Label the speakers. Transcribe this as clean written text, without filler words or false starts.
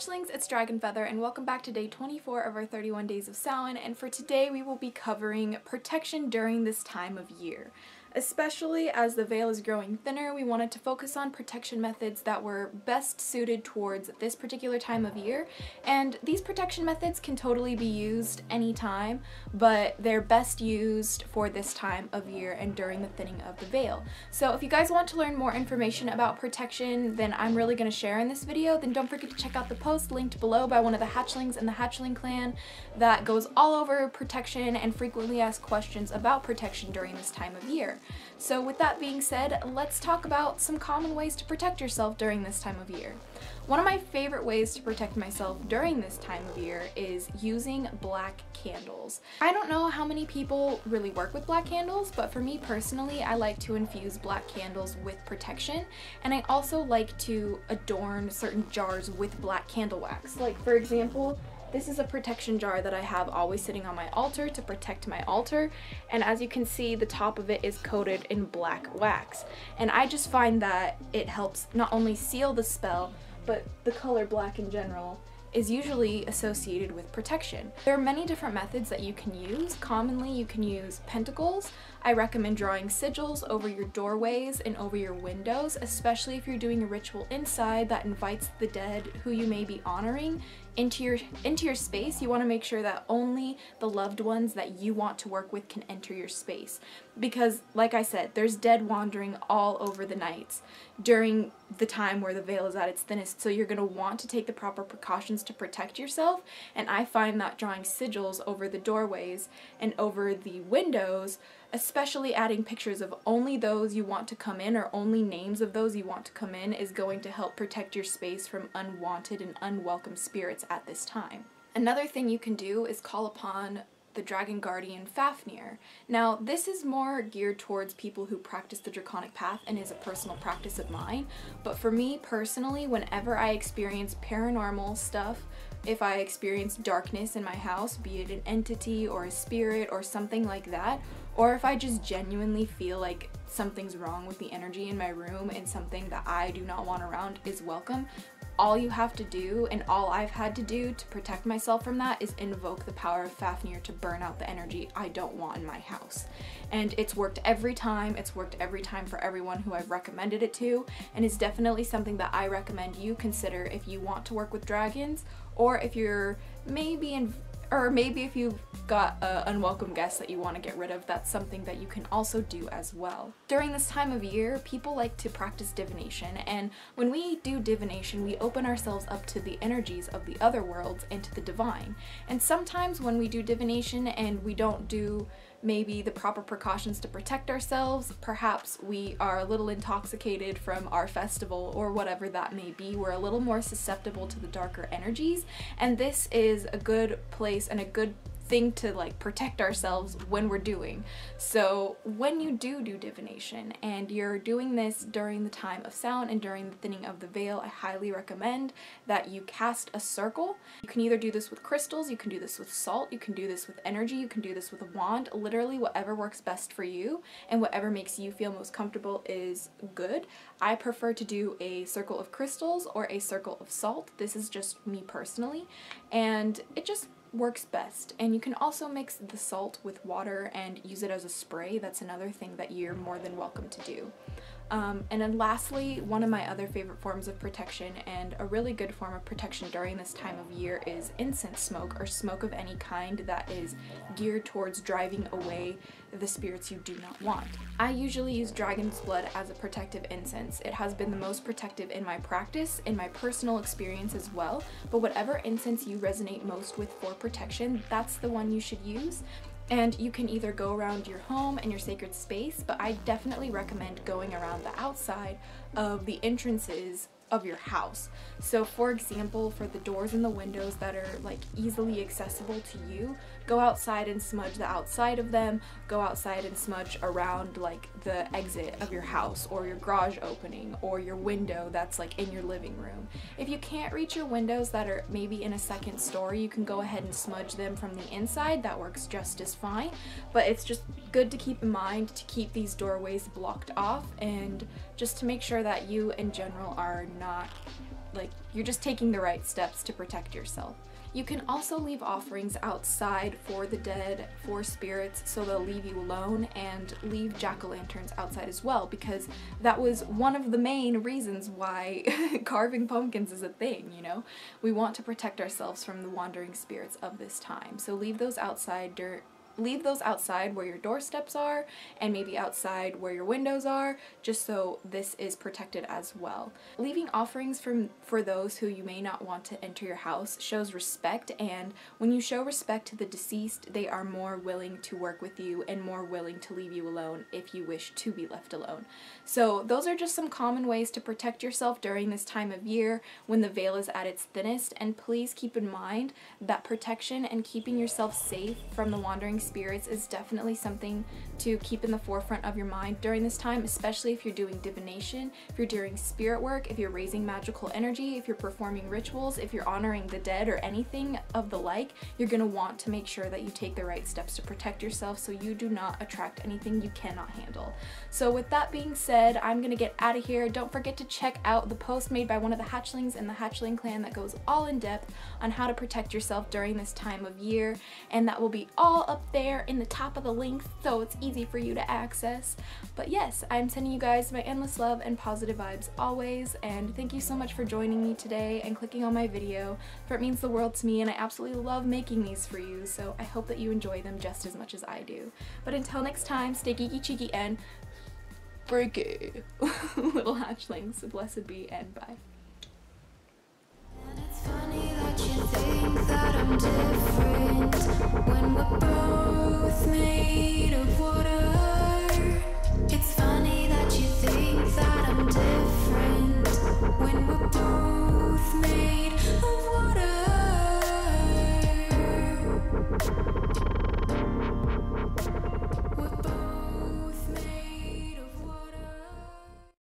Speaker 1: Hatchlings, it's DragonFeather, and welcome back to day 24 of our 31 days of Samhain, and for today we will be covering protection during this time of year. Especially as the veil is growing thinner, we wanted to focus on protection methods that were best suited towards this particular time of year, and these protection methods can totally be used anytime, but they're best used for this time of year and during the thinning of the veil. So if you guys want to learn more information about protection than I'm really going to share in this video, then don't forget to check out the post linked below by one of the Hatchlings in the Hatchling clan that goes all over protection and frequently asked questions about protection during this time of year. So with that being said, let's talk about some common ways to protect yourself during this time of year. One of my favorite ways to protect myself during this time of year is using black candles. I don't know how many people really work with black candles, but for me personally, I like to infuse black candles with protection, and I also like to adorn certain jars with black candle wax. Like for example, this is a protection jar that I have always sitting on my altar to protect my altar, and as you can see, the top of it is coated in black wax. And I just find that it helps not only seal the spell, but the color black in general is usually associated with protection. There are many different methods that you can use. Commonly, you can use pentacles. I recommend drawing sigils over your doorways and over your windows, especially if you're doing a ritual inside that invites the dead who you may be honoring into your space. You want to make sure that only the loved ones that you want to work with can enter your space, because like I said, there's dead wandering all over the nights during the time where the veil is at its thinnest, so you're going to want to take the proper precautions to protect yourself. And I find that drawing sigils over the doorways and over the windows, especially adding pictures of only those you want to come in or only names of those you want to come in, is going to help protect your space from unwanted and unwelcome spirits at this time. Another thing you can do is call upon the Dragon Guardian Fafnir. Now, this is more geared towards people who practice the Draconic Path and is a personal practice of mine, but for me personally, whenever I experience paranormal stuff, if I experience darkness in my house, be it an entity or a spirit or something like that, or if I just genuinely feel like something's wrong with the energy in my room and something that I do not want around is welcome, all you have to do, and all I've had to do to protect myself from that, is invoke the power of Fafnir to burn out the energy I don't want in my house. And it's worked every time. It's worked every time for everyone who I've recommended it to, and it's definitely something that I recommend you consider if you want to work with dragons, or if you're maybe if you've got an unwelcome guest that you want to get rid of. That's something that you can also do as well. During this time of year, people like to practice divination, and when we do divination, we open ourselves up to the energies of the other worlds and to the divine. And sometimes when we do divination and we don't do maybe the proper precautions to protect ourselves, perhaps we are a little intoxicated from our festival or whatever that may be, we're a little more susceptible to the darker energies, and this is a good place and a good thing to like protect ourselves when we're doing. So when you do divination and you're doing this during the time of Samhain and during the thinning of the veil, I highly recommend that you cast a circle. You can either do this with crystals, you can do this with salt, you can do this with energy, you can do this with a wand. Literally whatever works best for you and whatever makes you feel most comfortable is good. I prefer to do a circle of crystals or a circle of salt. This is just me personally, and it just works best. And you can also mix the salt with water and use it as a spray. That's another thing that you're more than welcome to do. And then lastly, one of my other favorite forms of protection, and a really good form of protection during this time of year, is incense smoke, or smoke of any kind that is geared towards driving away the spirits you do not want. I usually use dragon's blood as a protective incense. It has been the most protective in my practice, in my personal experience as well, but whatever incense you resonate most with for protection, that's the one you should use. And you can either go around your home and your sacred space, but I definitely recommend going around the outside of the entrances of your house. So for example, for the doors and the windows that are like easily accessible to you, go outside and smudge the outside of them. Go outside and smudge around like the exit of your house or your garage opening or your window that's like in your living room. If you can't reach your windows that are maybe in a second story, you can go ahead and smudge them from the inside. That works just as fine, but it's just good to keep in mind to keep these doorways blocked off and just to make sure that you in general are not like, you're just taking the right steps to protect yourself. You can also leave offerings outside for the dead, for spirits, so they'll leave you alone, and leave jack-o'-lanterns outside as well, because that was one of the main reasons why carving pumpkins is a thing, you know? We want to protect ourselves from the wandering spirits of this time. So leave those outside where your doorsteps are, and maybe outside where your windows are, just so this is protected as well. Leaving offerings for those who you may not want to enter your house shows respect, and when you show respect to the deceased, they are more willing to work with you and more willing to leave you alone if you wish to be left alone. So those are just some common ways to protect yourself during this time of year when the veil is at its thinnest, and please keep in mind that protection and keeping yourself safe from the wandering spirits is definitely something to keep in the forefront of your mind during this time, especially if you're doing divination, if you're doing spirit work, if you're raising magical energy, if you're performing rituals, if you're honoring the dead or anything of the like. You're going to want to make sure that you take the right steps to protect yourself so you do not attract anything you cannot handle. So with that being said, I'm going to get out of here. Don't forget to check out the post made by one of the Hatchlings in the Hatchling clan that goes all in depth on how to protect yourself during this time of year, and that will be all up there in the top of the link so it's easy for you to access. But yes, I'm sending you guys my endless love and positive vibes always, and thank you so much for joining me today and clicking on my video, for it means the world to me and I absolutely love making these for you, so I hope that you enjoy them just as much as I do. But until next time, stay geeky, cheeky, and freaky, little hatchlings. Blessed be, and bye.
Speaker 2: It's funny that you think that I'm different when we're both